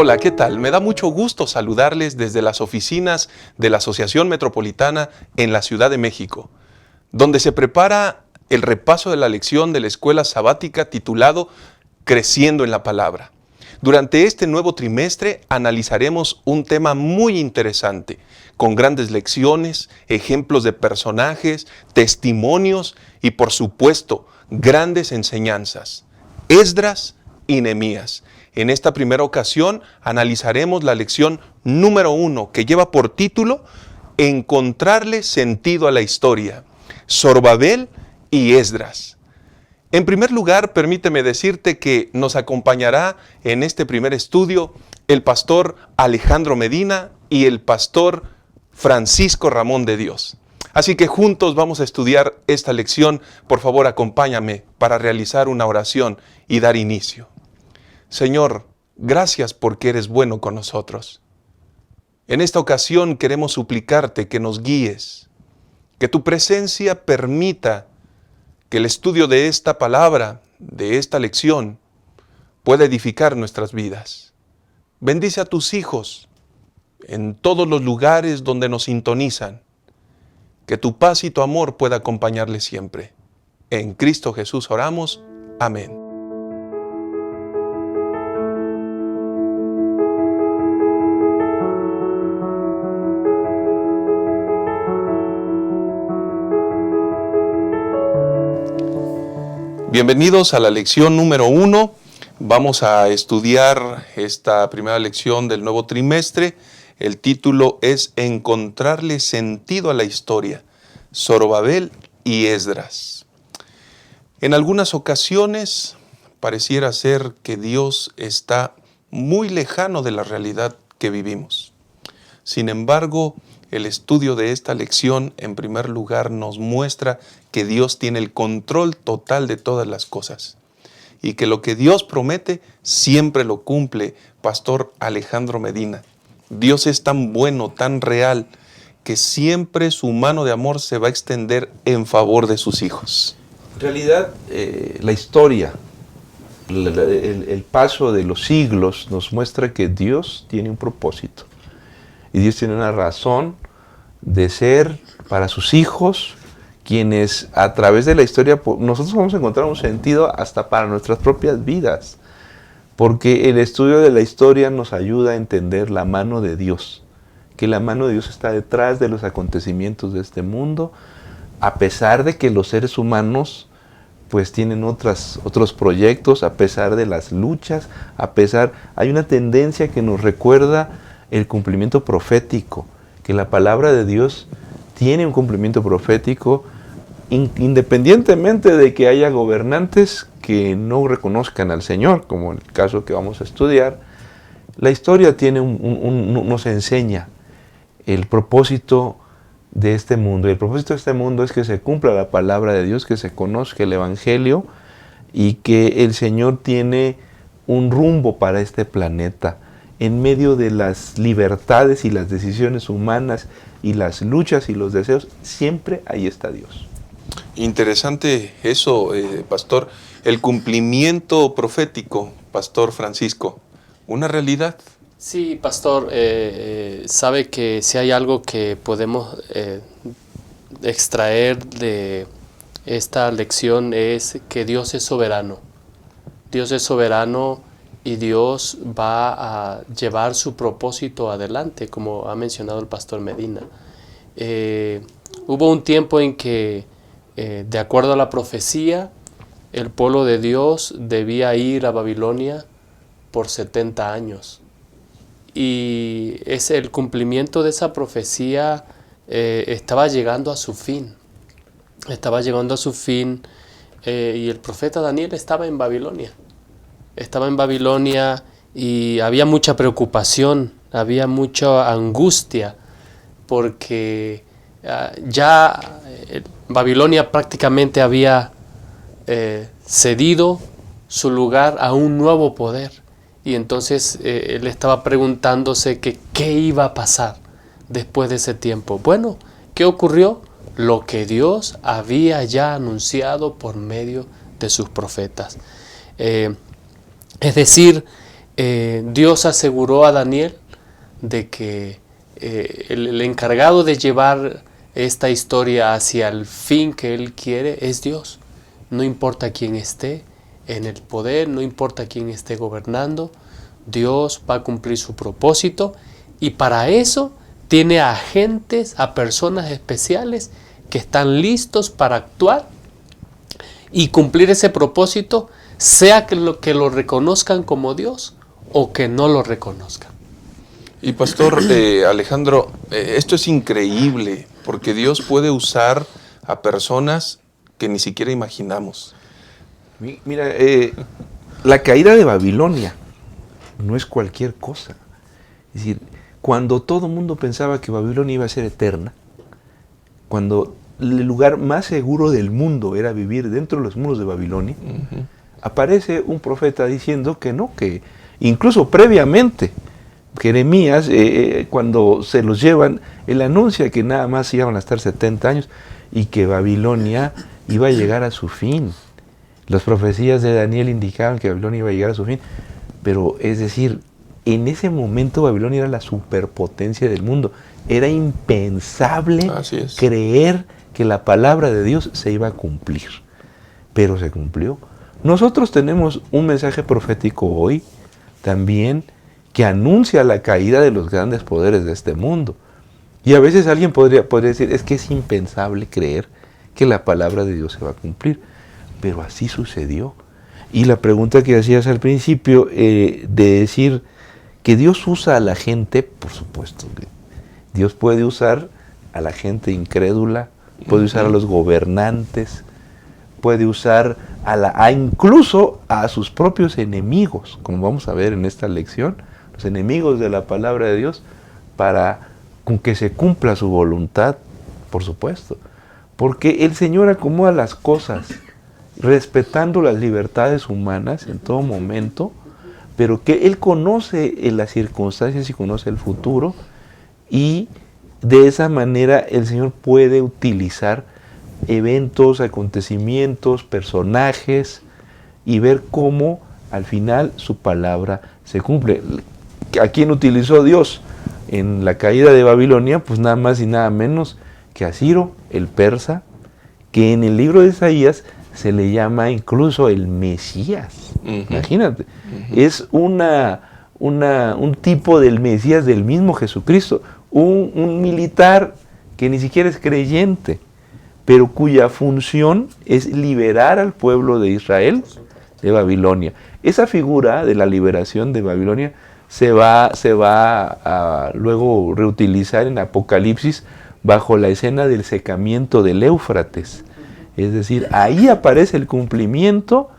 Hola, ¿qué tal? Me da mucho gusto saludarles desde las oficinas de la Asociación Metropolitana en la Ciudad de México, donde se prepara el repaso de la lección de la escuela sabática titulado Creciendo en la Palabra. Durante este nuevo trimestre analizaremos un tema muy interesante, con grandes lecciones, ejemplos de personajes, testimonios y, por supuesto, grandes enseñanzas. Esdras y Nehemías. En esta primera ocasión analizaremos la lección número 1, que lleva por título Encontrarle sentido a la historia, Zorobabel y Esdras. En primer lugar, permíteme decirte que nos acompañará en este primer estudio el pastor Alejandro Medina y el pastor Francisco Ramón de Dios. Así que juntos vamos a estudiar esta lección. Por favor, acompáñame para realizar una oración y dar inicio. Señor, gracias porque eres bueno con nosotros. En esta ocasión queremos suplicarte que nos guíes, que tu presencia permita que el estudio de esta palabra, de esta lección, pueda edificar nuestras vidas. Bendice a tus hijos en todos los lugares donde nos sintonizan. Que tu paz y tu amor pueda acompañarles siempre. En Cristo Jesús oramos. Amén. Bienvenidos a la lección número 1. Vamos a estudiar esta primera lección del nuevo trimestre. El título es Encontrarle sentido a la historia, Zorobabel y Esdras. En algunas ocasiones pareciera ser que Dios está muy lejano de la realidad que vivimos. Sin embargo, el estudio de esta lección, en primer lugar, nos muestra que Dios tiene el control total de todas las cosas y que lo que Dios promete siempre lo cumple. Pastor Alejandro Medina, Dios es tan bueno, tan real, que siempre su mano de amor se va a extender en favor de sus hijos. En realidad, la historia, el paso de los siglos nos muestra que Dios tiene un propósito. Y Dios tiene una razón de ser para sus hijos, quienes a través de la historia nosotros vamos a encontrar un sentido hasta para nuestras propias vidas. Porque el estudio de la historia nos ayuda a entender la mano de Dios. Que la mano de Dios está detrás de los acontecimientos de este mundo, a pesar de que los seres humanos pues tienen otros proyectos, a pesar de las luchas, hay una tendencia que nos recuerda el cumplimiento profético, que la palabra de Dios tiene un cumplimiento profético, independientemente de que haya gobernantes que no reconozcan al Señor, como el caso que vamos a estudiar. La historia nos enseña el propósito de este mundo. Y el propósito de este mundo es que se cumpla la palabra de Dios, que se conozca el Evangelio y que el Señor tiene un rumbo para este planeta. En medio de las libertades y las decisiones humanas y las luchas y los deseos, siempre ahí está Dios. Interesante eso, pastor. El cumplimiento profético, pastor Francisco, ¿una realidad? Sí, pastor, sabe que si hay algo que podemos extraer de esta lección es que Dios es soberano. Dios es soberano y Dios va a llevar su propósito adelante, como ha mencionado el pastor Medina. Hubo un tiempo en que, de acuerdo a la profecía, el pueblo de Dios debía ir a Babilonia por 70 años. Y el cumplimiento de esa profecía estaba llegando a su fin. Y el profeta Daniel estaba en Babilonia. Y había mucha preocupación, había mucha angustia, porque Babilonia prácticamente había cedido su lugar a un nuevo poder. Y entonces él estaba preguntándose que qué iba a pasar después de ese tiempo. Bueno, ¿qué ocurrió? Lo que Dios había ya anunciado por medio de sus profetas. Es decir, Dios aseguró a Daniel de que el encargado de llevar esta historia hacia el fin que él quiere es Dios. No importa quién esté en el poder, no importa quién esté gobernando, Dios va a cumplir su propósito, y para eso tiene agentes, a personas especiales que están listos para actuar y cumplir ese propósito, sea que lo reconozcan como Dios o que no lo reconozcan. Y pastor Alejandro, esto es increíble, porque Dios puede usar a personas que ni siquiera imaginamos. Mira, la caída de Babilonia no es cualquier cosa. Es decir, cuando todo el mundo pensaba que Babilonia iba a ser eterna, cuando el lugar más seguro del mundo era vivir dentro de los muros de Babilonia, aparece un profeta diciendo que no, que incluso previamente, Jeremías, cuando se los llevan, él anuncia que nada más iban a estar 70 años y que Babilonia iba a llegar a su fin. Las profecías de Daniel indicaban que Babilonia iba a llegar a su fin, pero es decir, en ese momento Babilonia era la superpotencia del mundo. Era impensable creer que la palabra de Dios se iba a cumplir, pero se cumplió. Nosotros tenemos un mensaje profético hoy también que anuncia la caída de los grandes poderes de este mundo. Y a veces alguien podría decir, es que es impensable creer que la palabra de Dios se va a cumplir, pero así sucedió. Y la pregunta que hacías al principio, de decir que Dios usa a la gente, por supuesto que Dios puede usar a la gente incrédula, puede usar a los gobernantes, puede usar incluso a sus propios enemigos, como vamos a ver en esta lección, los enemigos de la palabra de Dios, con que se cumpla su voluntad, por supuesto. Porque el Señor acomoda las cosas, respetando las libertades humanas en todo momento, pero que Él conoce las circunstancias y conoce el futuro, y de esa manera el Señor puede utilizar eventos, acontecimientos, personajes, y ver cómo al final su palabra se cumple. ¿A quién utilizó Dios en la caída de Babilonia? Pues nada más y nada menos que a Ciro, el persa, que en el libro de Isaías se le llama incluso el Mesías. Imagínate, es un tipo del Mesías del mismo Jesucristo, un militar que ni siquiera es creyente, pero cuya función es liberar al pueblo de Israel de Babilonia. Esa figura de la liberación de Babilonia se va a luego reutilizar en Apocalipsis bajo la escena del secamiento del Éufrates. Es decir, ahí aparece el cumplimiento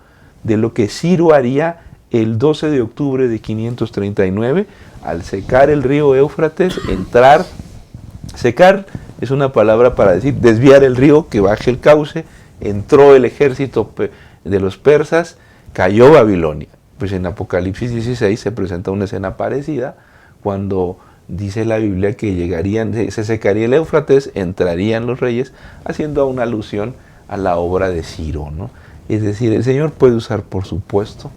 de lo que Ciro haría el 12 de octubre de 539, al secar el río Éufrates, secar es una palabra para decir desviar el río, que baje el cauce, entró el ejército de los persas, cayó Babilonia. Pues en Apocalipsis 16 se presenta una escena parecida, cuando dice la Biblia que se secaría el Éufrates, entrarían los reyes, haciendo una alusión a la obra de Ciro, ¿no? Es decir, el Señor puede usar, por supuesto,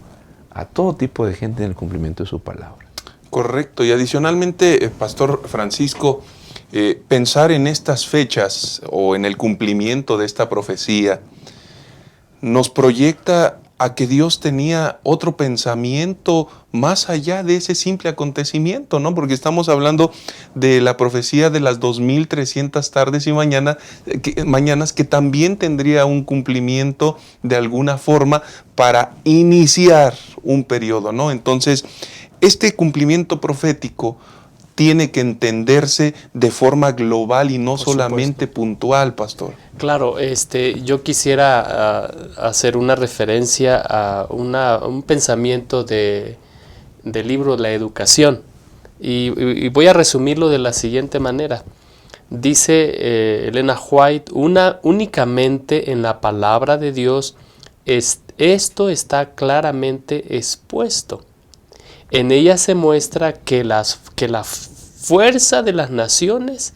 a todo tipo de gente en el cumplimiento de su palabra. Correcto, y adicionalmente, Pastor Francisco, pensar en estas fechas o en el cumplimiento de esta profecía nos proyecta a que Dios tenía otro pensamiento más allá de ese simple acontecimiento, ¿no? Porque estamos hablando de la profecía de las 2300 tardes y mañanas que también tendría un cumplimiento de alguna forma para iniciar un periodo, ¿no? Entonces, este cumplimiento profético tiene que entenderse de forma global y no solamente puntual, pastor. Claro, yo quisiera hacer una referencia a un pensamiento del libro La Educación, y voy a resumirlo de la siguiente manera. Dice Elena White, únicamente en la palabra de Dios esto está claramente expuesto. En ella se muestra que la fuerza de las naciones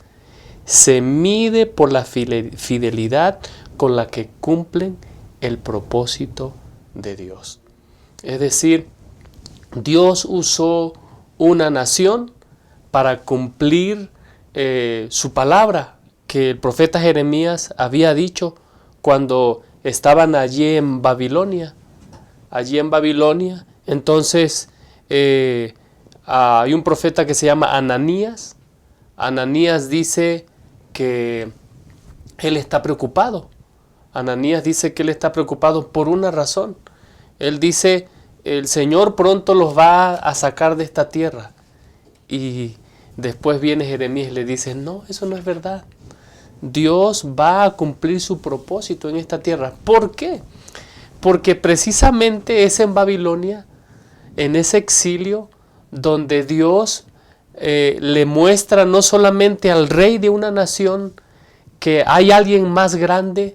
se mide por la fidelidad con la que cumplen el propósito de Dios. Es decir, Dios usó una nación para cumplir su palabra que el profeta Jeremías había dicho cuando estaban allí en Babilonia. Entonces hay un profeta que se llama Ananías. Ananías dice que él está preocupado. Ananías dice que él está preocupado por una razón. Él dice, el Señor pronto los va a sacar de esta tierra. Y después viene Jeremías y le dice, no, eso no es verdad. Dios va a cumplir su propósito en esta tierra. ¿Por qué? Porque precisamente es en Babilonia, en ese exilio, donde Dios le muestra no solamente al rey de una nación que hay alguien más grande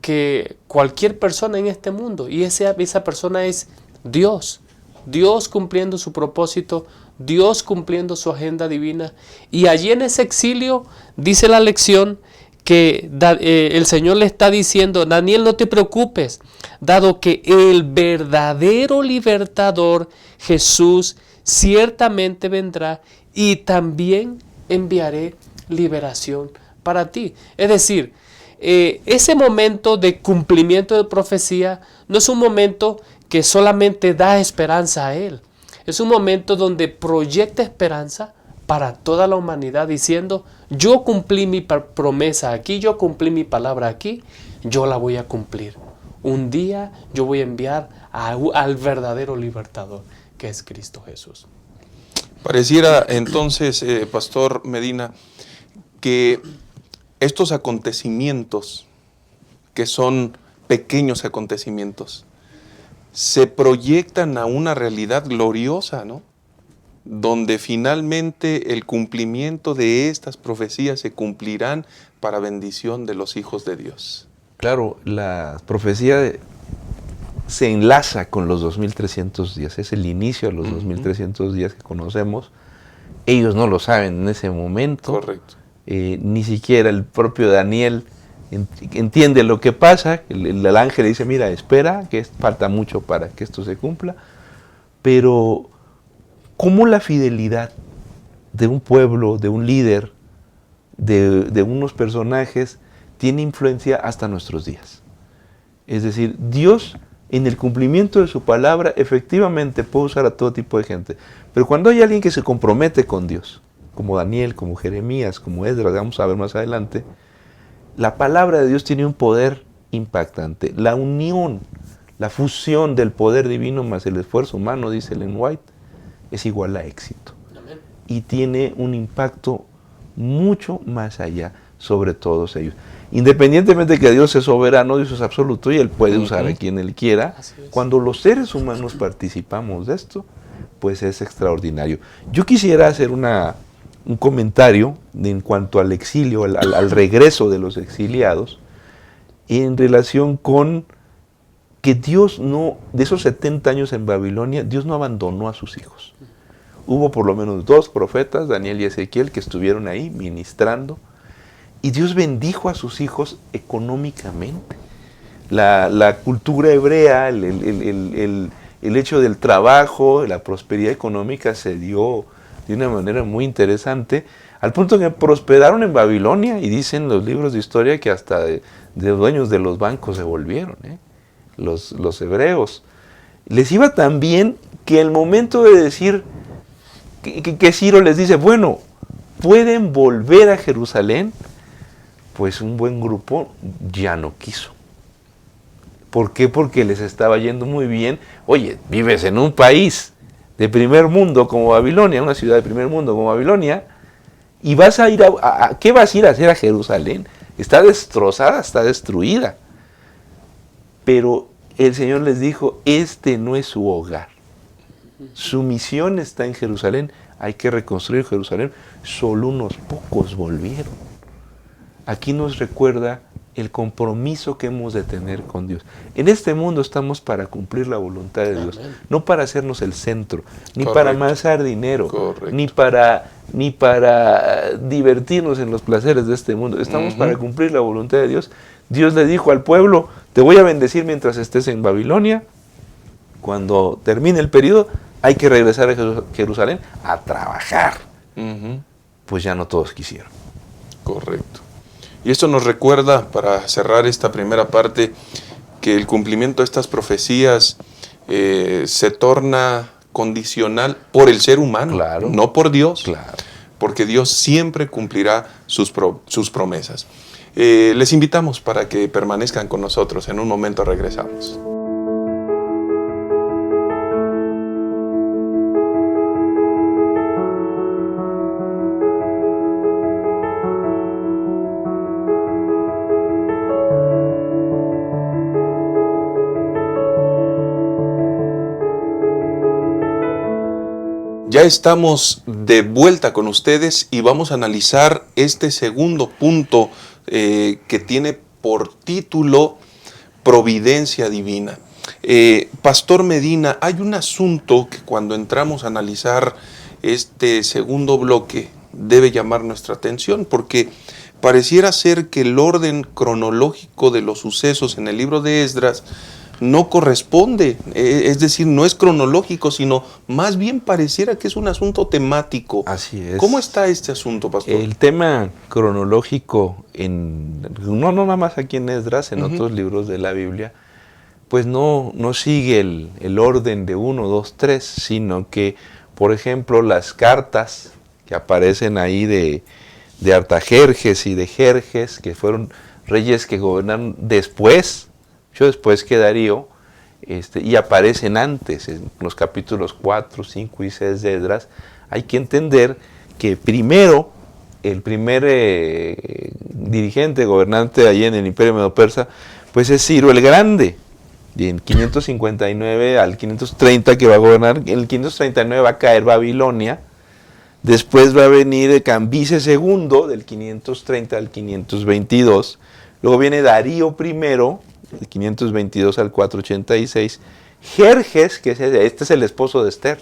que cualquier persona en este mundo, y esa persona es Dios. Dios cumpliendo su propósito, Dios cumpliendo su agenda divina. Y allí en ese exilio dice la lección que el Señor le está diciendo, Daniel, no te preocupes, dado que el verdadero libertador, Jesús, ciertamente vendrá y también enviaré liberación para ti. Es decir, ese momento de cumplimiento de profecía no es un momento que solamente da esperanza a él. Es un momento donde proyecta esperanza para toda la humanidad, diciendo, yo cumplí mi promesa aquí, yo cumplí mi palabra aquí, yo la voy a cumplir. Un día yo voy a enviar al verdadero libertador, que es Cristo Jesús. Pareciera entonces, Pastor Medina, que estos acontecimientos, que son pequeños acontecimientos, se proyectan a una realidad gloriosa, ¿no? Donde finalmente el cumplimiento de estas profecías se cumplirán para bendición de los hijos de Dios. Claro, la profecía se enlaza con los 2300 días, es el inicio de los 2300 días que conocemos. Ellos no lo saben en ese momento. Correcto. Ni siquiera el propio Daniel entiende lo que pasa. El ángel le dice, mira, espera, que falta mucho para que esto se cumpla. Pero cómo la fidelidad de un pueblo, de un líder, de unos personajes, tiene influencia hasta nuestros días. Es decir, Dios, en el cumplimiento de su palabra, efectivamente puede usar a todo tipo de gente. Pero cuando hay alguien que se compromete con Dios, como Daniel, como Jeremías, como Esdras, vamos a ver más adelante, la palabra de Dios tiene un poder impactante. La unión, la fusión del poder divino más el esfuerzo humano, dice Ellen White, es igual a éxito. Amén. Y tiene un impacto mucho más allá sobre todos ellos. Independientemente de que Dios es soberano, Dios es absoluto y Él puede usar a quien Él quiera, cuando los seres humanos participamos de esto, pues es extraordinario. Yo quisiera hacer un comentario en cuanto al exilio, al regreso de los exiliados, en relación con que Dios no, de esos 70 años en Babilonia, Dios no abandonó a sus hijos. Hubo por lo menos 2 profetas, Daniel y Ezequiel, que estuvieron ahí ministrando, y Dios bendijo a sus hijos económicamente. La cultura hebrea, el hecho del trabajo, la prosperidad económica se dio de una manera muy interesante, al punto que prosperaron en Babilonia, y dicen los libros de historia que hasta de dueños de los bancos se volvieron, los hebreos. Les iba tan bien que el momento de decir que Ciro les dice, bueno, pueden volver a Jerusalén, pues un buen grupo ya no quiso. ¿Por qué? Porque les estaba yendo muy bien. Oye, vives en un país de primer mundo como Babilonia, una ciudad de primer mundo como Babilonia, y vas a ir ¿qué vas a ir a hacer a Jerusalén? Está destrozada, está destruida. Pero el Señor les dijo, este no es su hogar. Su misión está en Jerusalén, hay que reconstruir Jerusalén. Solo unos pocos volvieron. Aquí nos recuerda el compromiso que hemos de tener con Dios. En este mundo estamos para cumplir la voluntad de Dios, no para hacernos el centro, ni para amasar dinero, ni para divertirnos en los placeres de este mundo. Estamos para cumplir la voluntad de Dios. Dios le dijo al pueblo, te voy a bendecir mientras estés en Babilonia. Cuando termine el periodo, hay que regresar a Jerusalén a trabajar. Ujú. Pues ya no todos quisieron. Correcto. Y esto nos recuerda, para cerrar esta primera parte, que el cumplimiento de estas profecías se torna condicional por el ser humano, Claro. no por Dios, Claro. porque Dios siempre cumplirá sus promesas. Les invitamos para que permanezcan con nosotros. En un momento regresamos. Ya estamos de vuelta con ustedes y vamos a analizar este segundo punto que tiene por título Providencia Divina. Pastor Medina, hay un asunto que cuando entramos a analizar este segundo bloque debe llamar nuestra atención, porque pareciera ser que el orden cronológico de los sucesos en el libro de Esdras no corresponde, es decir, no es cronológico, sino más bien pareciera que es un asunto temático. Así es. ¿Cómo está este asunto, pastor? El tema cronológico, no nada más aquí en Esdras, en otros libros de la Biblia, pues no sigue el orden de 1, 2, 3, sino que, por ejemplo, las cartas que aparecen ahí de Artajerjes y de Jerjes, que fueron reyes que gobernaron después que Darío, y aparecen antes, en los capítulos 4, 5 y 6 de Esdras. Hay que entender que primero, el primer dirigente, gobernante allí en el Imperio Medo-Persa, pues es Ciro el Grande, y en 559 al 530 que va a gobernar. En el 539 va a caer Babilonia. Después va a venir Cambises II, del 530 al 522. Luego viene Darío I, del 522 al 486. Jerjes, que este es el esposo de Esther.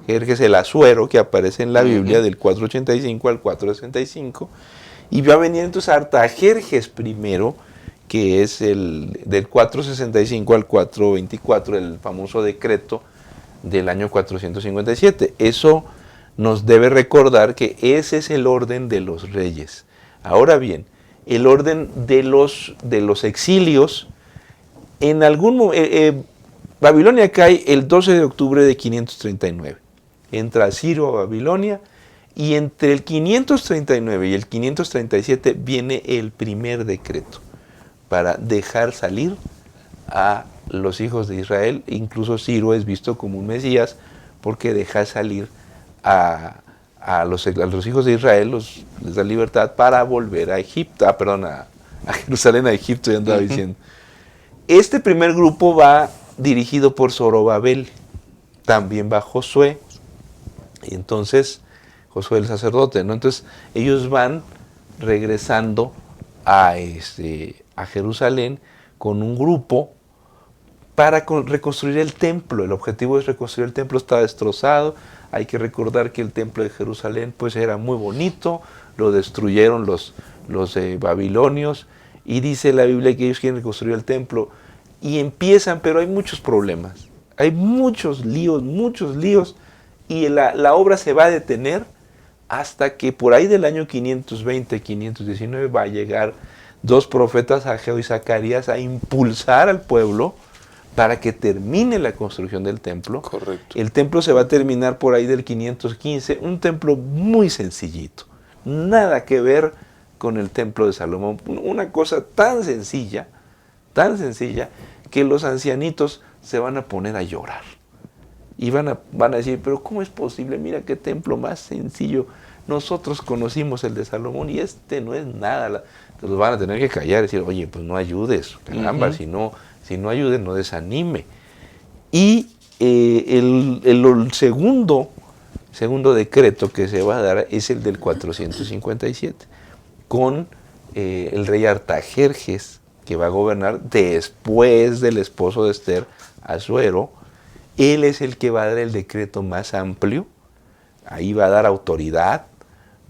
Jerjes el Asuero, que aparece en la Biblia, del 485 al 465. Y va a venir entonces Artajerjes I, que es del 465 al 424, el famoso decreto del año 457. Eso nos debe recordar que ese es el orden de los reyes. Ahora bien, el orden de los exilios, en algún Babilonia cae el 12 de octubre de 539. Entra Ciro a Babilonia, y entre el 539 y el 537 viene el primer decreto para dejar salir a los hijos de Israel. Incluso Ciro es visto como un Mesías porque deja salir a los hijos de Israel, les da libertad para volver a Egipto, a Jerusalén, a Egipto, ya andaba diciendo. Este primer grupo va dirigido por Zorobabel, también va Josué, y entonces Josué el sacerdote, ¿no? Entonces ellos van regresando a Jerusalén con un grupo para reconstruir el templo. El objetivo es reconstruir el templo, está destrozado. Hay que recordar que el templo de Jerusalén pues era muy bonito, lo destruyeron los babilonios, y dice la Biblia que ellos quieren reconstruir el templo y empiezan, pero hay muchos problemas, hay muchos líos, y la obra se va a detener hasta que por ahí del año 520, 519 va a llegar dos profetas, Ageo y Zacarías, a impulsar al pueblo para que termine la construcción del templo. Correcto. El templo se va a terminar por ahí del 515, un templo muy sencillito, nada que ver con el templo de Salomón, una cosa tan sencilla, que los ancianitos se van a poner a llorar. Y van a decir, pero ¿cómo es posible? Mira qué templo más sencillo. Nosotros conocimos el de Salomón y este no es nada. Los van a tener que callar y decir, oye, pues no ayudes, caramba, si no ayudes, no desanime. Y el segundo decreto que se va a dar es el del 457, con el rey Artajerjes, que va a gobernar después del esposo de Esther, Asuero. Él es el que va a dar el decreto más amplio. Ahí va a dar autoridad,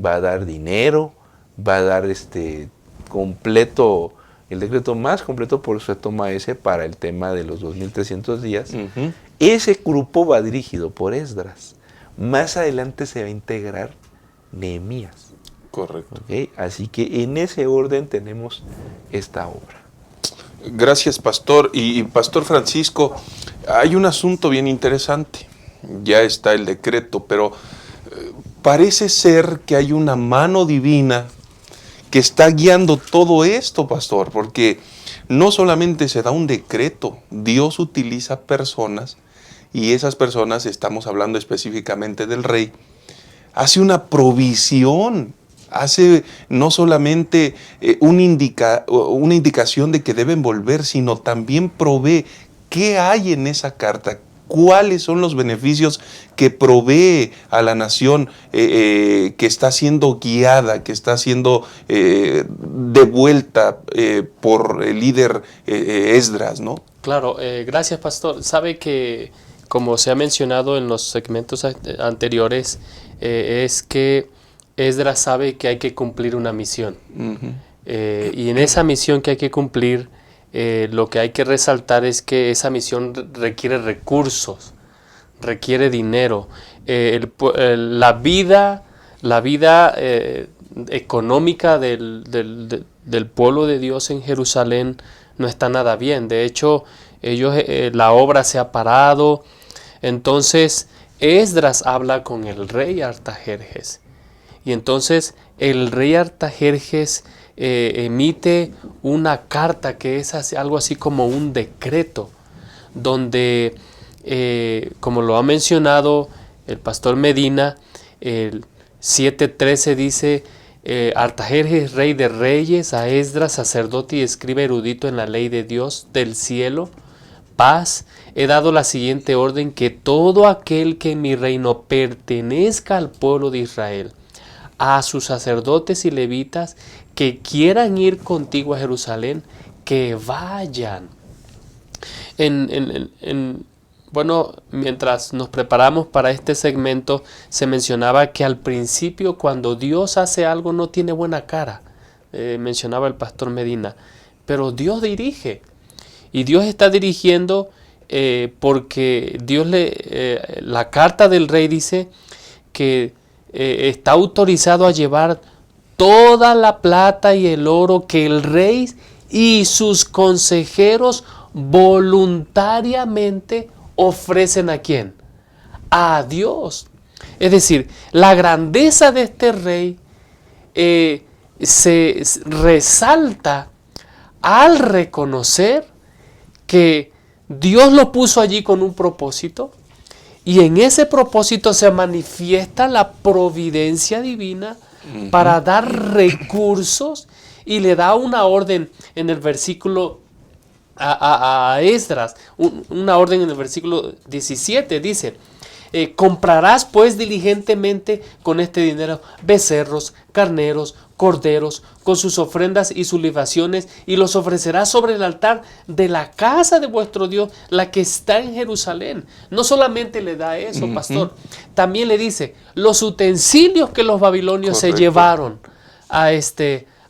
va a dar dinero, va a dar completo, el decreto más completo, por eso se toma ese para el tema de los 2300 días. Ese grupo va dirigido por Esdras. Más adelante se va a integrar Nehemías. Correcto. ¿Ok? Así que en ese orden tenemos esta obra. Gracias, pastor. Y pastor Francisco, hay un asunto bien interesante. Ya está el decreto, pero parece ser que hay una mano divina que está guiando todo esto, pastor, porque no solamente se da un decreto, Dios utiliza personas, y esas personas, estamos hablando específicamente del rey, hace una provisión, hace no solamente una indicación de que deben volver, sino también provee qué hay en esa carta, cuáles son los beneficios que provee a la nación que está siendo guiada, que está siendo devuelta por el líder Esdras, ¿no? Claro, gracias, pastor. Sabe que, como se ha mencionado en los segmentos anteriores, es que Esdras sabe que hay que cumplir una misión. Uh-huh. Y en esa misión que hay que cumplir, lo que hay que resaltar es que esa misión requiere recursos, requiere dinero. La vida económica del pueblo de Dios en Jerusalén no está nada bien. De hecho, la obra se ha parado. Entonces, Esdras habla con el rey Artajerjes. Y entonces el rey Artajerjes emite una carta que es algo así como un decreto, donde, como lo ha mencionado el pastor Medina, el 7:13 dice: Artajerjes, rey de reyes, a Esdras, sacerdote y escriba erudito en la ley de Dios del cielo, paz, he dado la siguiente orden: que todo aquel que en mi reino pertenezca al pueblo de Israel, a sus sacerdotes y levitas que quieran ir contigo a Jerusalén, que vayan. Bueno, mientras nos preparamos para este segmento, se mencionaba que al principio, cuando Dios hace algo, no tiene buena cara. Mencionaba el pastor Medina. Pero Dios dirige. Y Dios está dirigiendo porque la carta del rey dice que está autorizado a llevar toda la plata y el oro que el rey y sus consejeros voluntariamente ofrecen ¿a quién? A Dios. Es decir, la grandeza de este rey se resalta al reconocer que Dios lo puso allí con un propósito, y en ese propósito se manifiesta la providencia divina para dar recursos, y le da una orden en el versículo a Esdras, una orden en el versículo 17, dice: comprarás pues diligentemente con este dinero becerros, carneros, corderos, con sus ofrendas y sus libaciones, y los ofrecerás sobre el altar de la casa de vuestro Dios, la que está en Jerusalén. No solamente le da eso, pastor, también le dice los utensilios que los babilonios se llevaron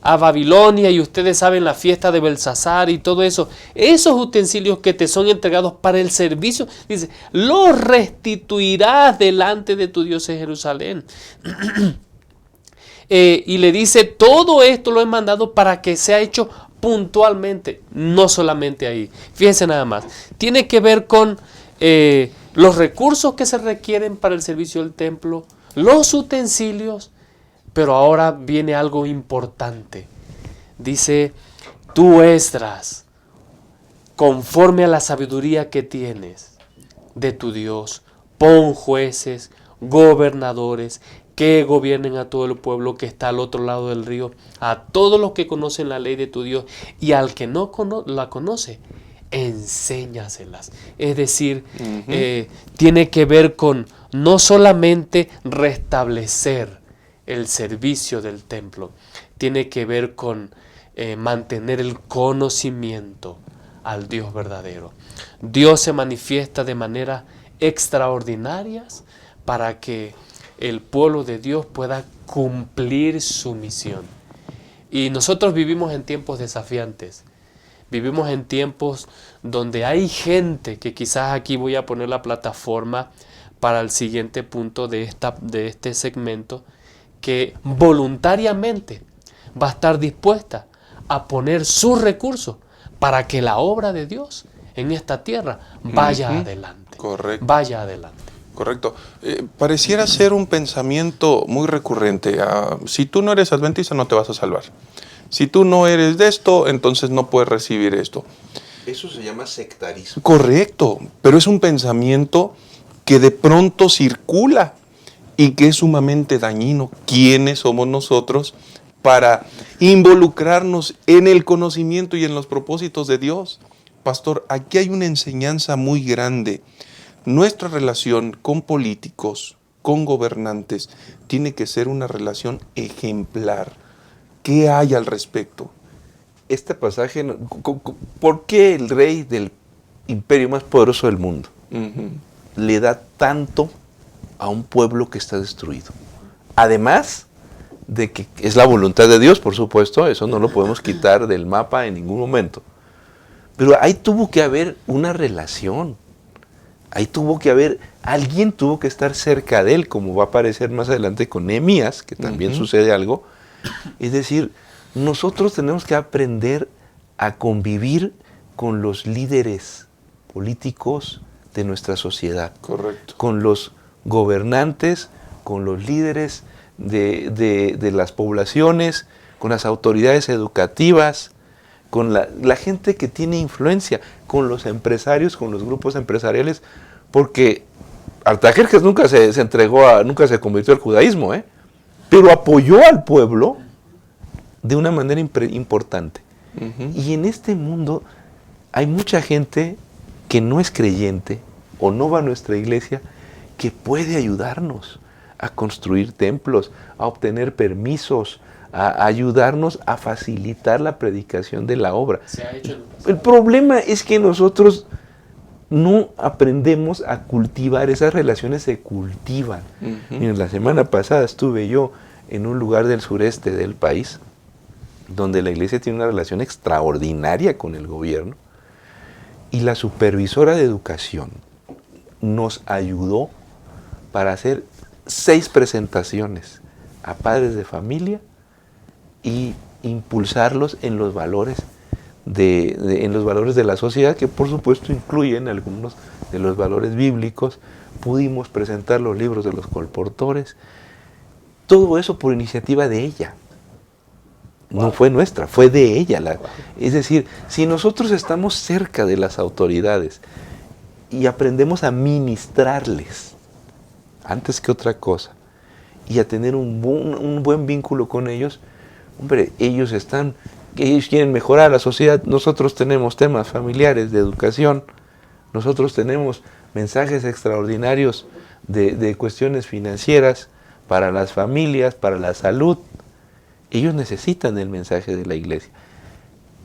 a Babilonia, y ustedes saben la fiesta de Belsasar y todo eso. Esos utensilios que te son entregados para el servicio, dice, los restituirás delante de tu Dios en Jerusalén. Y le dice: todo esto lo he mandado para que sea hecho puntualmente, no solamente ahí. Fíjense nada más, tiene que ver con los recursos que se requieren para el servicio del templo, los utensilios. Pero ahora viene algo importante. Dice: tú, Esdras, conforme a la sabiduría que tienes de tu Dios, pon jueces, gobernadores, que gobiernen a todo el pueblo que está al otro lado del río, a todos los que conocen la ley de tu Dios, y al que no la conoce, enséñaselas. Es decir, tiene que ver con no solamente restablecer el servicio del templo, tiene que ver con mantener el conocimiento al Dios verdadero. Dios se manifiesta de manera extraordinarias para que el pueblo de Dios pueda cumplir su misión. Y nosotros vivimos en tiempos desafiantes. Vivimos en tiempos donde hay gente, que quizás aquí voy a poner la plataforma para el siguiente punto de este segmento, que voluntariamente va a estar dispuesta a poner sus recursos para que la obra de Dios en esta tierra vaya adelante. Correcto. Vaya adelante. Correcto. Pareciera ser un pensamiento muy recurrente. Si tú no eres adventista, no te vas a salvar. Si tú no eres de esto, entonces no puedes recibir esto. Eso se llama sectarismo. Correcto, pero es un pensamiento que de pronto circula y que es sumamente dañino. ¿Quiénes somos nosotros para involucrarnos en el conocimiento y en los propósitos de Dios? Pastor, aquí hay una enseñanza muy grande. Nuestra relación con políticos, con gobernantes, tiene que ser una relación ejemplar. ¿Qué hay al respecto? Este pasaje, ¿por qué el rey del imperio más poderoso del mundo le da tanto a un pueblo que está destruido? Además de que es la voluntad de Dios, por supuesto, eso no lo podemos quitar del mapa en ningún momento. Pero ahí tuvo que haber una relación. Ahí tuvo que haber, alguien tuvo que estar cerca de él, como va a aparecer más adelante con Nehemías, que también sucede algo. Es decir, nosotros tenemos que aprender a convivir con los líderes políticos de nuestra sociedad. Correcto. Con los gobernantes, con los líderes de las poblaciones, con las autoridades educativas, con la gente que tiene influencia, con los empresarios, con los grupos empresariales, porque Artajerjes nunca se entregó, nunca se convirtió al judaísmo, pero apoyó al pueblo de una manera importante. Y en este mundo hay mucha gente que no es creyente o no va a nuestra iglesia, que puede ayudarnos a construir templos, a obtener permisos, a ayudarnos a facilitar la predicación de la obra. El problema es que nosotros no aprendemos a cultivar, esas relaciones se cultivan. Miren, la semana pasada estuve yo en un lugar del sureste del país, donde la iglesia tiene una relación extraordinaria con el gobierno, y la supervisora de educación nos ayudó para hacer 6 presentaciones a padres de familia y impulsarlos en los valores en los valores de la sociedad, que por supuesto incluyen algunos de los valores bíblicos. Pudimos presentar los libros de los colportores, todo eso por iniciativa de ella. No fue nuestra, fue de ella. Es decir, si nosotros estamos cerca de las autoridades y aprendemos a ministrarles antes que otra cosa y a tener un buen vínculo con ellos, hombre, ellos quieren mejorar la sociedad. Nosotros tenemos temas familiares, de educación, nosotros tenemos mensajes extraordinarios de cuestiones financieras para las familias, para la salud. Ellos necesitan el mensaje de la iglesia.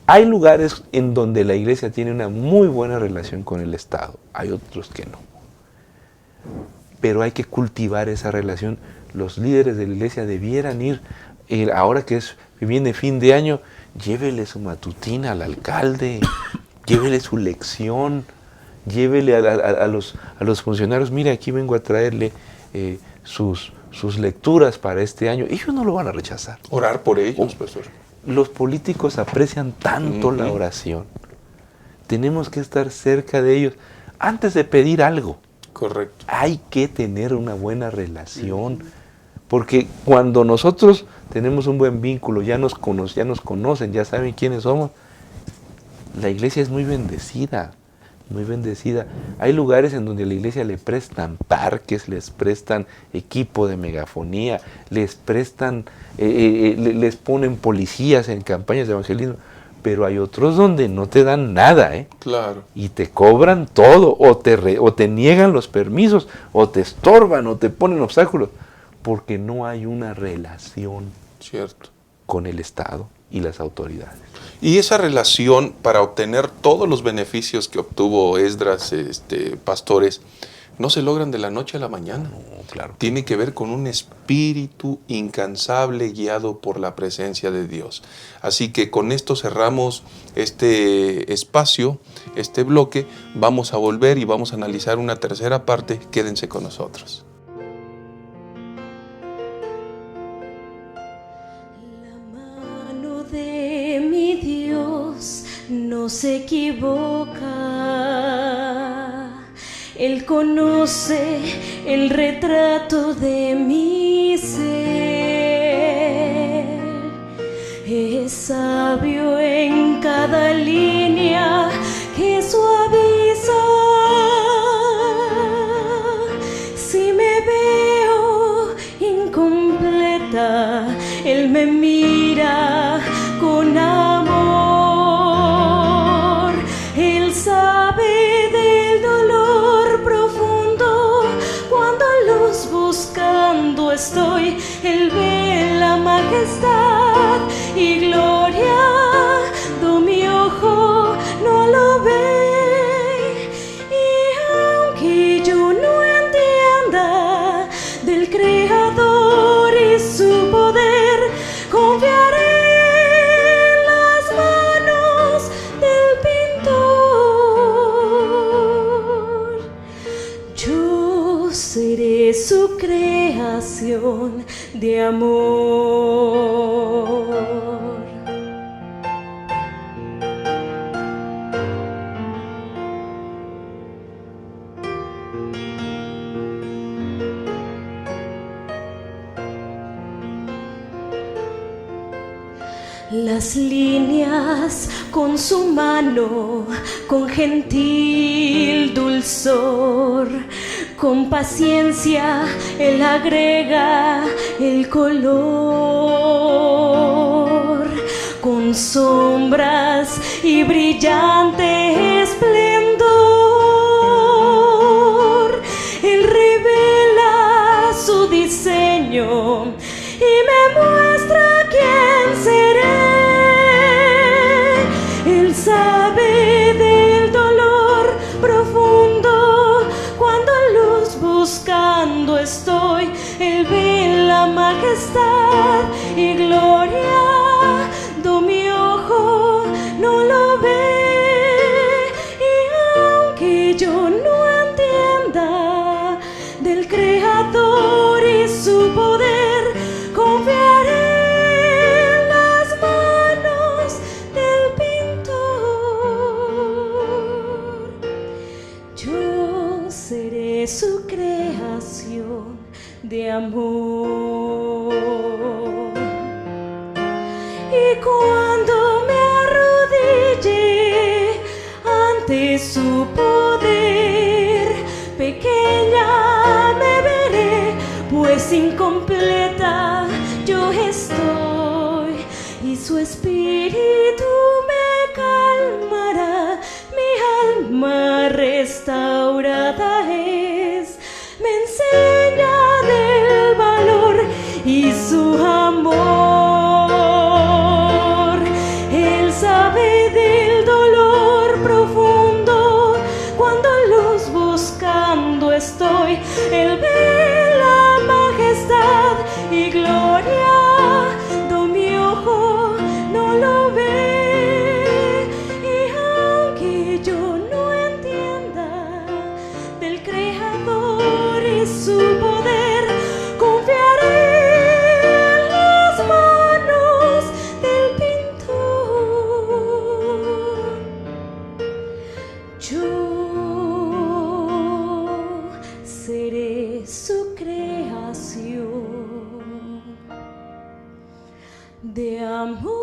Hay lugares en donde la iglesia tiene una muy buena relación con el Estado, hay otros que no. Pero hay que cultivar esa relación. Los líderes de la iglesia debieran ir, ahora que viene fin de año, llévele su matutina al alcalde, llévele su lección, llévele a los funcionarios, mire, aquí vengo a traerle sus lecturas para este año. Ellos no lo van a rechazar. Orar por ellos, pastor. Los políticos aprecian tanto la oración. Tenemos que estar cerca de ellos antes de pedir algo. Correcto. Hay que tener una buena relación, porque cuando nosotros tenemos un buen vínculo, ya nos conocen, ya saben quiénes somos, la iglesia es muy bendecida, muy bendecida. Hay lugares en donde a la iglesia le prestan parques, les prestan equipo de megafonía, les prestan, les ponen policías en campañas de evangelismo, pero hay otros donde no te dan nada, Claro. y te cobran todo, o te niegan los permisos, o te estorban, o te ponen obstáculos, porque no hay una relación Cierto. con el Estado y las autoridades. Y esa relación, para obtener todos los beneficios que obtuvo Esdras, pastores, no se logran de la noche a la mañana. Claro. Tiene que ver con un espíritu incansable guiado por la presencia de Dios. Así que con esto cerramos este espacio, este bloque. Vamos a volver y vamos a analizar una tercera parte. Quédense con nosotros. La mano de mi Dios no se equivoca. Él conoce el retrato de mi ser. Es sabio en cada línea que suaviza. Si me veo incompleta, Él me mira con amor. Él sabe del dolor profundo cuando luz buscando estoy. Él ve la majestad y gloria, do mi ojo no lo ve. Y aunque yo no entienda del Creador y su poder, confiaré en las manos del pintor. Yo seré su creación de amor. Las líneas con su mano, con gentil dulzor, con paciencia Él agrega el color, con sombras y brillante esplendor. Él revela su diseño y me muestra quién seré. Él sabe del dolor profundo cuando luz buscando estoy. Él ve la majestad y gloria, do mi ojo no lo ve. Y aunque yo no entienda del Creador y su poder, confiaré en las manos del pintor. Yo seré su creación de amor. Y cuando me arrodille ante su poder, pequeña me veré, pues incompleta yo estoy, y su espíritu me calmará, mi alma restaurada es, me enseña del valor y su amor. Él sabe del dolor profundo cuando luz buscando estoy. Él ve la majestad y gloria, do mi ojo no lo ve. Y aunque yo no entienda del Creador y su poder, confiaré en las manos del pintor. Yo seré su creación de amor.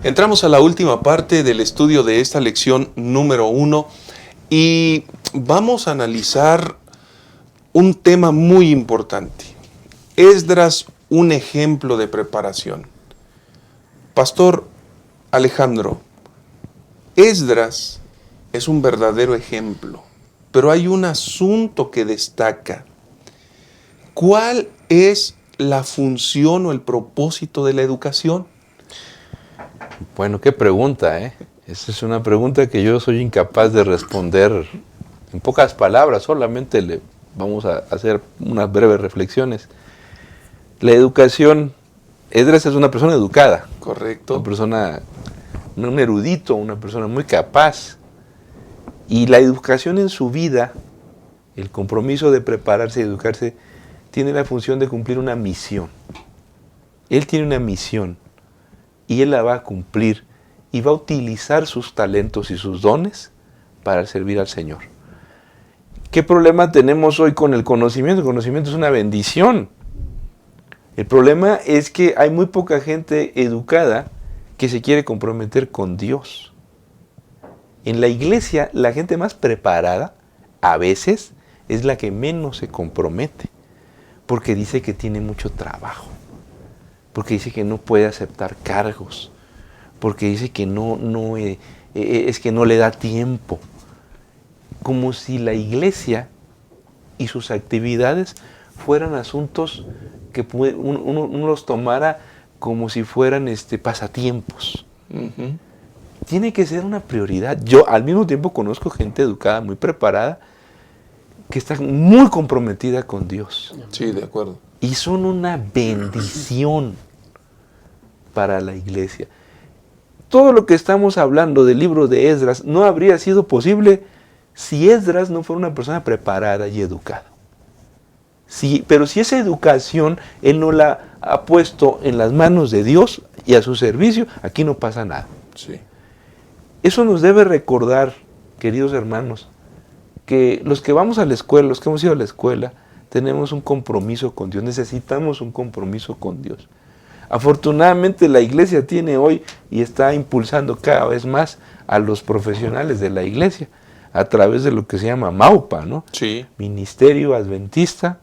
Entramos a la última parte del estudio de esta lección número 1 y vamos a analizar un tema muy importante. Esdras, un ejemplo de preparación. Pastor Alejandro, Esdras es un verdadero ejemplo, pero hay un asunto que destaca. ¿Cuál es la función o el propósito de la educación? Bueno, qué pregunta, ¿eh? Esa es una pregunta que yo soy incapaz de responder en pocas palabras, solamente le vamos a hacer unas breves reflexiones. La educación, Esdras es una persona educada, Correcto. una persona, un erudito, una persona muy capaz. Y la educación en su vida, el compromiso de prepararse y educarse, tiene la función de cumplir una misión. Él tiene una misión y él la va a cumplir y va a utilizar sus talentos y sus dones para servir al Señor. ¿Qué problema tenemos hoy con el conocimiento? El conocimiento es una bendición. El problema es que hay muy poca gente educada que se quiere comprometer con Dios. En la iglesia, la gente más preparada, a veces, es la que menos se compromete, porque dice que tiene mucho trabajo, porque dice que no puede aceptar cargos, porque dice que es que no le da tiempo. Como si la iglesia y sus actividades fueran asuntos que uno los tomara como si fueran pasatiempos. Ujú. Tiene que ser una prioridad. Yo al mismo tiempo conozco gente educada, muy preparada, que está muy comprometida con Dios. Sí, de acuerdo. Y son una bendición para la iglesia. Todo lo que estamos hablando del libro de Esdras no habría sido posible si Esdras no fuera una persona preparada y educada. Sí, pero si esa educación él no la ha puesto en las manos de Dios y a su servicio, aquí no pasa nada. Sí. Eso nos debe recordar, queridos hermanos, que los que vamos a la escuela, los que hemos ido a la escuela, tenemos un compromiso con Dios, necesitamos un compromiso con Dios. Afortunadamente la iglesia tiene hoy y está impulsando cada vez más a los profesionales de la iglesia a través de lo que se llama MAUPA, ¿no? Sí. Ministerio Adventista.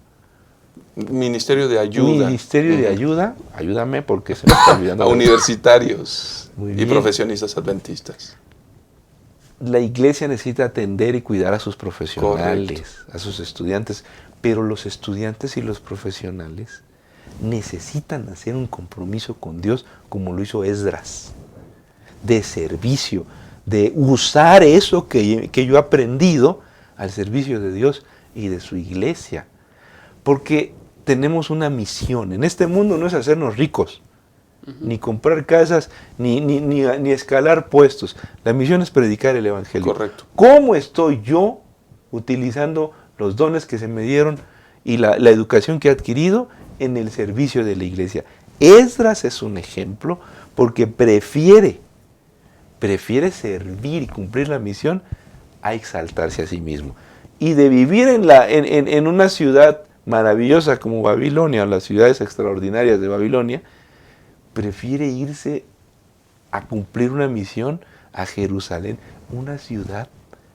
Ministerio de Ayuda. Ministerio de Ayuda, ayúdame porque se me está olvidando. A universitarios Muy y bien. profesionistas adventistas. La iglesia necesita atender y cuidar a sus profesionales, Correcto. a sus estudiantes, pero los estudiantes y los profesionales necesitan hacer un compromiso con Dios como lo hizo Esdras, de servicio, de usar eso que yo he aprendido al servicio de Dios y de su iglesia. Porque tenemos una misión. En este mundo no es hacernos ricos, ni comprar casas, ni escalar puestos. La misión es predicar el Evangelio. Correcto. ¿Cómo estoy yo utilizando los dones que se me dieron y la educación que he adquirido en el servicio de la iglesia? Esdras es un ejemplo porque prefiere servir y cumplir la misión a exaltarse a sí mismo. Y de vivir en una ciudad maravillosa como Babilonia, o las ciudades extraordinarias de Babilonia, prefiere irse a cumplir una misión a Jerusalén. Una ciudad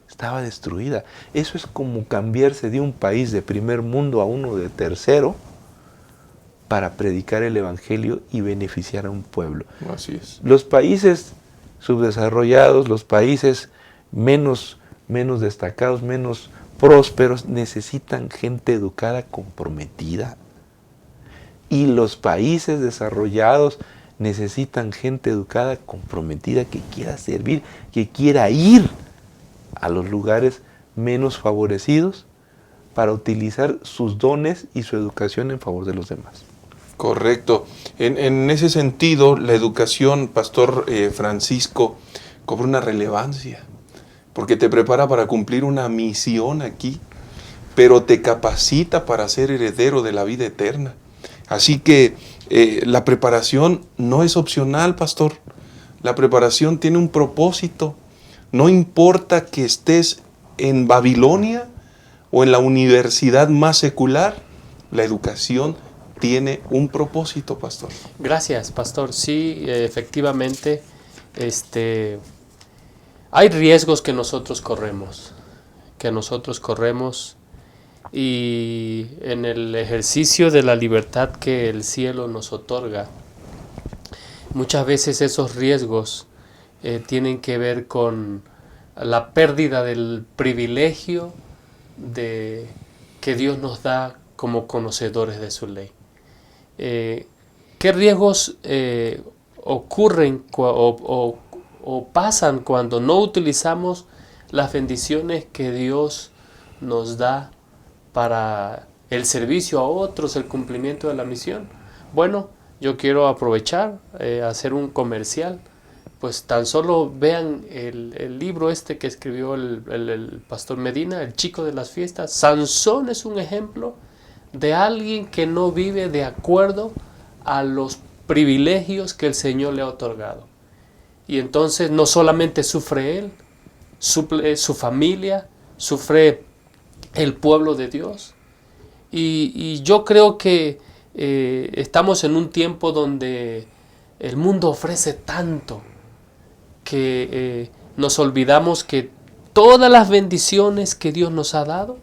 estaba destruida. Eso es como cambiarse de un país de primer mundo a uno de tercero para predicar el Evangelio y beneficiar a un pueblo. Así es. Los países subdesarrollados, los países menos destacados, menos prósperos, necesitan gente educada, comprometida. Y los países desarrollados necesitan gente educada, comprometida, que quiera servir, que quiera ir a los lugares menos favorecidos para utilizar sus dones y su educación en favor de los demás. Correcto. En ese sentido, la educación, Pastor Francisco, cobra una relevancia, porque te prepara para cumplir una misión aquí, pero te capacita para ser heredero de la vida eterna. Así que la preparación no es opcional, pastor. La preparación tiene un propósito. No importa que estés en Babilonia o en la universidad más secular, la educación tiene un propósito, pastor. Gracias, pastor. Sí, efectivamente, hay riesgos que nosotros corremos, y en el ejercicio de la libertad que el cielo nos otorga, muchas veces esos riesgos tienen que ver con la pérdida del privilegio que Dios nos da como conocedores de su ley. ¿qué riesgos ocurren o pasan cuando no utilizamos las bendiciones que Dios nos da para el servicio a otros, el cumplimiento de la misión? Bueno, yo quiero aprovechar, hacer un comercial. Pues tan solo vean el libro que escribió el pastor Medina, El Chico de las Fiestas. Sansón es un ejemplo de alguien que no vive de acuerdo a los privilegios que el Señor le ha otorgado. Y entonces no solamente sufre él, su familia, sufre el pueblo de Dios. Y yo creo que estamos en un tiempo donde el mundo ofrece tanto que nos olvidamos que todas las bendiciones que Dios nos ha dado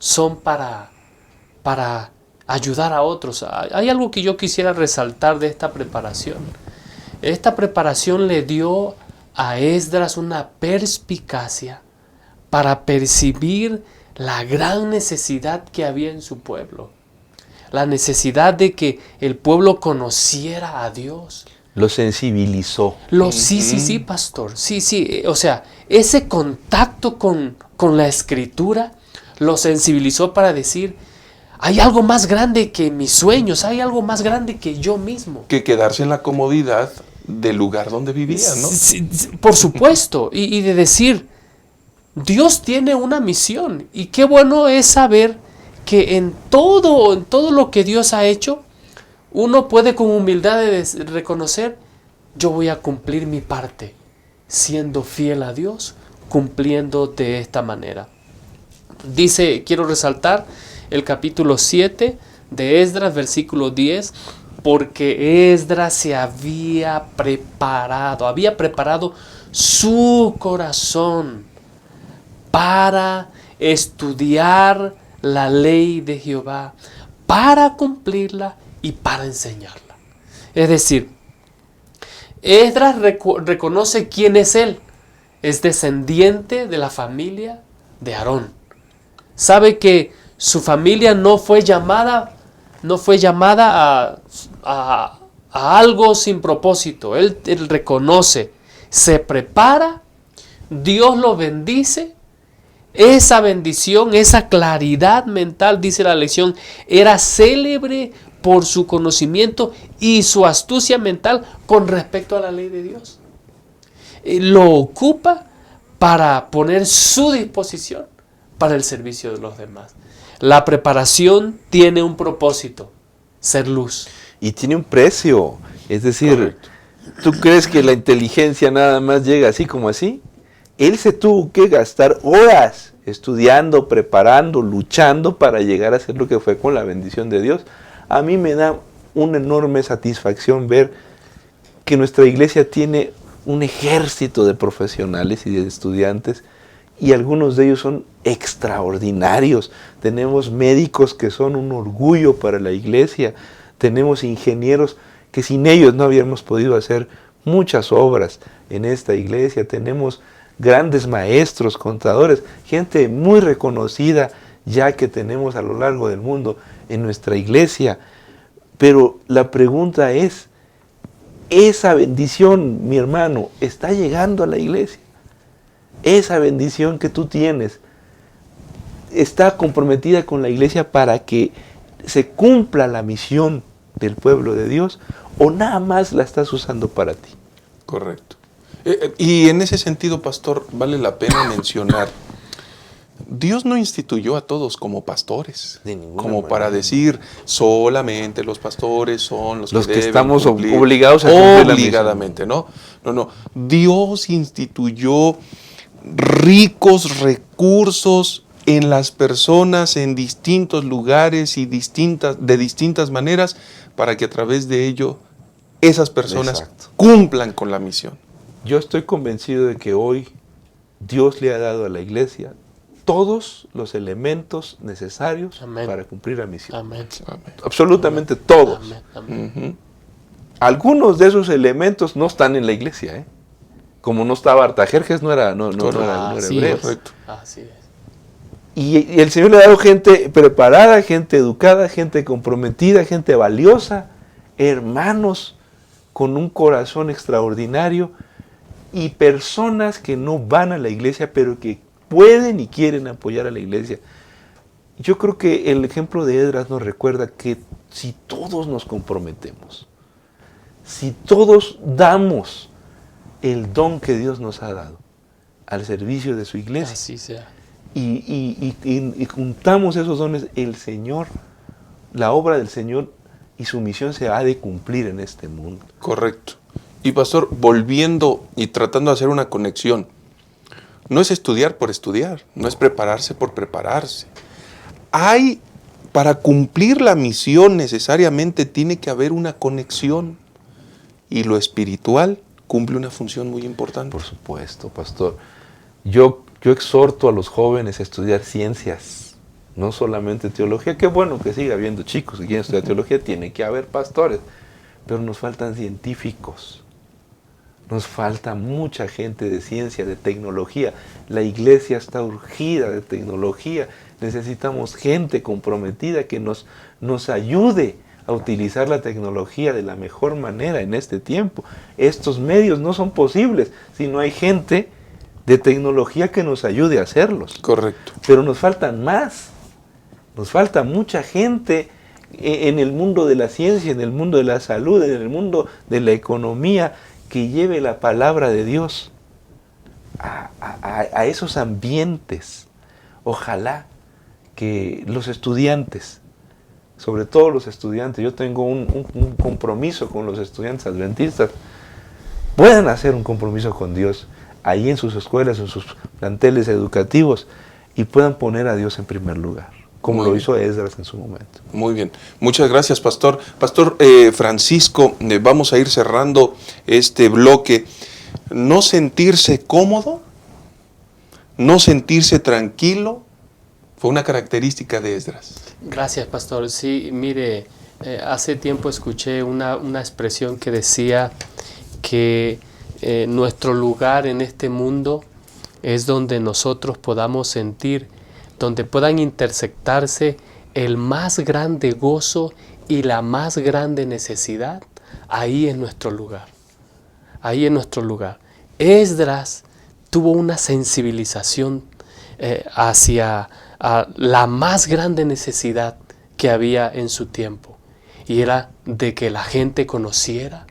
son para ayudar a otros. Hay algo que yo quisiera resaltar de esta preparación. Esta preparación le dio a Esdras una perspicacia para percibir la gran necesidad que había en su pueblo. La necesidad de que el pueblo conociera a Dios. Lo sensibilizó. Sí, pastor. Sí. O sea, ese contacto con la Escritura lo sensibilizó para decir, hay algo más grande que mis sueños, hay algo más grande que yo mismo. Que quedarse en la comodidad del lugar donde vivía, ¿no? Sí, por supuesto. Y de decir, Dios tiene una misión. Y qué bueno es saber que en todo lo que Dios ha hecho, uno puede con humildad reconocer, yo voy a cumplir mi parte, siendo fiel a Dios, cumpliendo de esta manera. Dice, quiero resaltar el capítulo 7 de Esdras, versículo 10, porque Esdras se había preparado su corazón para estudiar la ley de Jehová, para cumplirla y para enseñarla. Es decir, Esdras reconoce quién es él. Es descendiente de la familia de Aarón. Sabe que su familia no fue llamada a algo sin propósito. Él reconoce, se prepara, Dios lo bendice. Esa bendición, esa claridad mental, dice la lección, era célebre por su conocimiento y su astucia mental con respecto a la ley de Dios. Lo ocupa para poner su disposición para el servicio de los demás. La preparación tiene un propósito, ser luz. Y tiene un precio. Es decir, Correcto. ¿Tú crees que la inteligencia nada más llega así como así? Él se tuvo que gastar horas estudiando, preparando, luchando para llegar a ser lo que fue con la bendición de Dios. A mí me da una enorme satisfacción ver que nuestra iglesia tiene un ejército de profesionales y de estudiantes, y algunos de ellos son extraordinarios. Tenemos médicos que son un orgullo para la iglesia, tenemos ingenieros que sin ellos no habíamos podido hacer muchas obras en esta iglesia, tenemos grandes maestros, contadores, gente muy reconocida ya que tenemos a lo largo del mundo en nuestra iglesia. Pero la pregunta es, ¿esa bendición, mi hermano, está llegando a la iglesia? Esa bendición que tú tienes está comprometida con la iglesia para que se cumpla la misión del pueblo de Dios, o nada más la estás usando para ti. Correcto. Y en ese sentido, pastor, vale la pena mencionar, Dios no instituyó a todos como pastores, De ninguna como manera. para decir solamente los pastores son los que deben estamos cumplir obligados a cumplir la obligadamente, ¿no? No. Dios instituyó ricos recursos en las personas en distintos lugares y de distintas maneras para que a través de ello esas personas Exacto. cumplan con la misión. Yo estoy convencido de que hoy Dios le ha dado a la iglesia todos los elementos necesarios Amén. para cumplir la misión. Amén. Amén. Absolutamente todos. Amén. Amén. Ujú. Algunos de esos elementos no están en la iglesia, ¿eh? Como no estaba Artajerjes, no era Así hebreo. es. Correcto. Así es. Y el Señor le ha dado gente preparada, gente educada, gente comprometida, gente valiosa hermanos con un corazón extraordinario y personas que no van a la iglesia, pero que pueden y quieren apoyar a la iglesia. Yo creo que el ejemplo de Esdras nos recuerda que si todos nos comprometemos, si todos damos el don que Dios nos ha dado al servicio de su iglesia, Así sea. y juntamos esos dones, el Señor, la obra del Señor y su misión se ha de cumplir en este mundo. Correcto. Y pastor, volviendo y tratando de hacer una conexión, no es estudiar por estudiar, no es prepararse por prepararse. Para cumplir la misión necesariamente tiene que haber una conexión, y lo espiritual cumple una función muy importante. Por supuesto, pastor. Yo exhorto a los jóvenes a estudiar ciencias, no solamente teología. Qué bueno que siga habiendo chicos que quieren estudiar teología, tiene que haber pastores, pero nos faltan científicos. Nos falta mucha gente de ciencia, de tecnología. La iglesia está urgida de tecnología. Necesitamos gente comprometida que nos ayude a utilizar la tecnología de la mejor manera en este tiempo. Estos medios no son posibles si no hay gente de tecnología que nos ayude a hacerlos. Correcto. Pero nos faltan más. Nos falta mucha gente en el mundo de la ciencia, en el mundo de la salud, en el mundo de la economía, que lleve la palabra de Dios a esos ambientes. Ojalá que los estudiantes, sobre todo los estudiantes, yo tengo un compromiso con los estudiantes adventistas, puedan hacer un compromiso con Dios ahí en sus escuelas, en sus planteles educativos, y puedan poner a Dios en primer lugar, como Muy lo bien. hizo Esdras en su momento. Muy bien. Muchas gracias, pastor. Pastor Francisco, vamos a ir cerrando este bloque. No sentirse cómodo, no sentirse tranquilo, fue una característica de Esdras. Gracias, pastor. Sí, mire, hace tiempo escuché una expresión que decía que nuestro lugar en este mundo es donde nosotros podamos sentir, donde puedan intersectarse el más grande gozo y la más grande necesidad. Ahí es nuestro lugar. Ahí es nuestro lugar. Esdras tuvo una sensibilización hacia la más grande necesidad que había en su tiempo, y era de que la gente conociera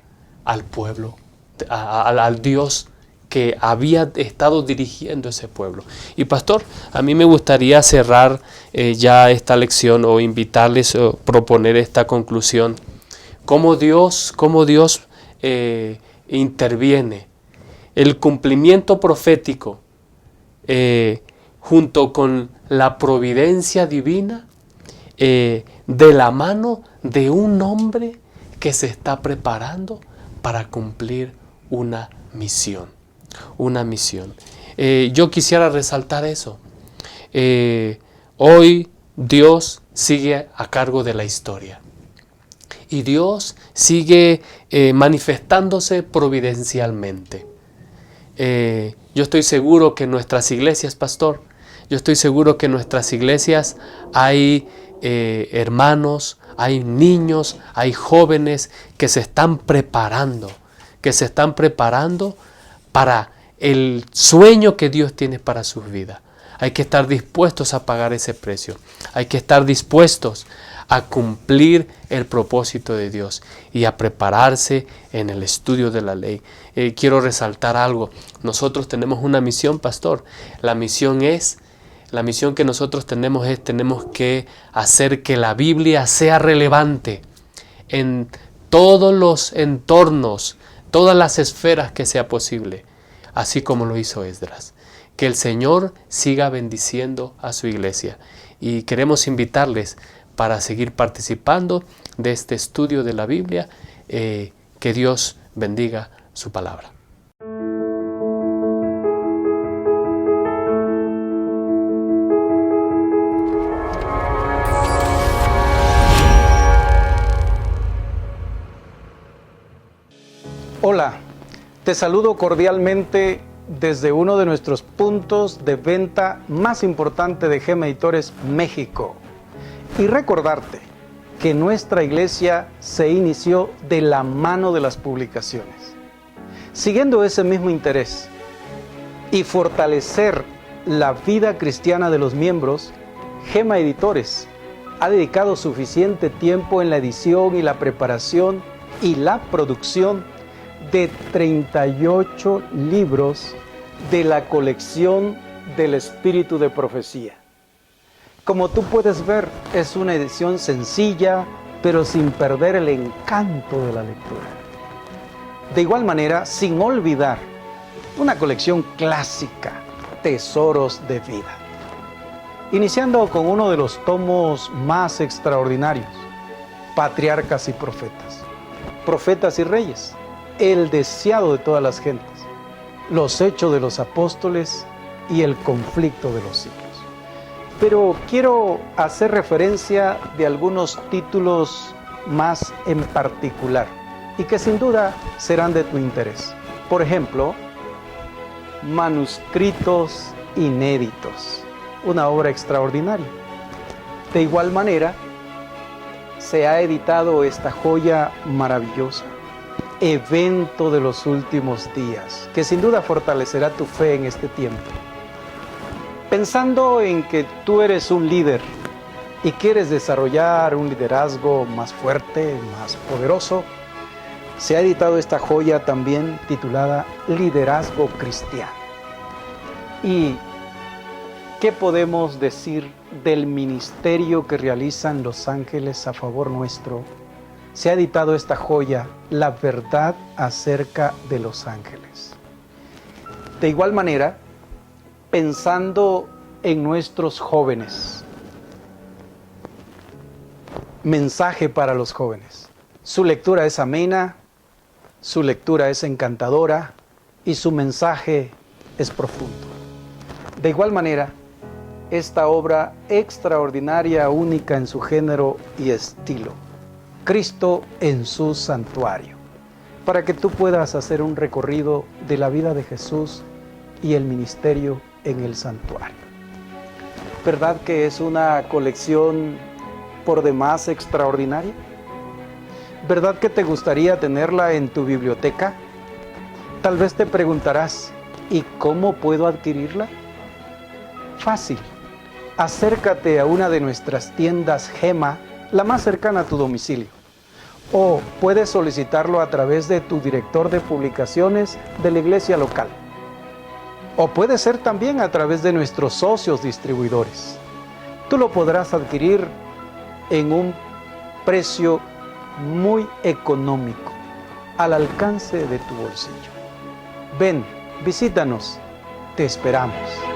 al pueblo, al Dios que había estado dirigiendo ese pueblo. Y pastor, a mí me gustaría cerrar ya esta lección, o invitarles o proponer esta conclusión. Cómo Dios interviene. El cumplimiento profético junto con la providencia divina, de la mano de un hombre que se está preparando para cumplir una misión. Una misión. Yo quisiera resaltar eso. Hoy Dios sigue a cargo de la historia. Y Dios sigue manifestándose providencialmente. Yo estoy seguro que en nuestras iglesias, pastor, yo estoy seguro que en nuestras iglesias hay hermanos, hay niños, hay jóvenes que se están preparando para el sueño que Dios tiene para sus vidas. Hay que estar dispuestos a pagar ese precio. Hay que estar dispuestos a cumplir el propósito de Dios y a prepararse en el estudio de la ley. Quiero resaltar algo. Nosotros tenemos una misión, pastor. La misión que nosotros tenemos que hacer que la Biblia sea relevante en todos los entornos, todas las esferas que sea posible, así como lo hizo Esdras. Que el Señor siga bendiciendo a su iglesia, y queremos invitarles para seguir participando de este estudio de la Biblia. Que Dios bendiga su palabra. Hola, te saludo cordialmente desde uno de nuestros puntos de venta más importante de GEM Editores México, y recordarte que nuestra iglesia se inició de la mano de las publicaciones. Siguiendo ese mismo interés y fortalecer la vida cristiana de los miembros, Gema Editores ha dedicado suficiente tiempo en la edición y la preparación y la producción de 38 libros de la colección del Espíritu de Profecía. Como tú puedes ver, es una edición sencilla, pero sin perder el encanto de la lectura. De igual manera, sin olvidar una colección clásica, Tesoros de Vida. Iniciando con uno de los tomos más extraordinarios, Patriarcas y Profetas. Profetas y Reyes, el deseado de todas las gentes, los hechos de los apóstoles y el conflicto de los siglos. Pero quiero hacer referencia de algunos títulos más en particular y que sin duda serán de tu interés. Por ejemplo, Manuscritos Inéditos, una obra extraordinaria. De igual manera, se ha editado esta joya maravillosa, Evento de los Últimos Días, que sin duda fortalecerá tu fe en este tiempo. Pensando en que tú eres un líder y quieres desarrollar un liderazgo más fuerte, más poderoso, se ha editado esta joya también titulada Liderazgo Cristiano. ¿Y qué podemos decir del ministerio que realizan los ángeles a favor nuestro? Se ha editado esta joya, La verdad acerca de los ángeles. De igual manera, pensando en nuestros jóvenes, mensaje para los jóvenes. Su lectura es amena, su lectura es encantadora y su mensaje es profundo. De igual manera, esta obra extraordinaria, única en su género y estilo, Cristo en su santuario, para que tú puedas hacer un recorrido de la vida de Jesús y el ministerio en el santuario. ¿Verdad que es una colección por demás extraordinaria? ¿Verdad que te gustaría tenerla en tu biblioteca? Tal vez te preguntarás, ¿y cómo puedo adquirirla? Fácil. Acércate a una de nuestras tiendas Gema, la más cercana a tu domicilio. O puedes solicitarlo a través de tu director de publicaciones de la iglesia local. O puede ser también a través de nuestros socios distribuidores. Tú lo podrás adquirir en un precio muy económico, al alcance de tu bolsillo. Ven, visítanos, te esperamos.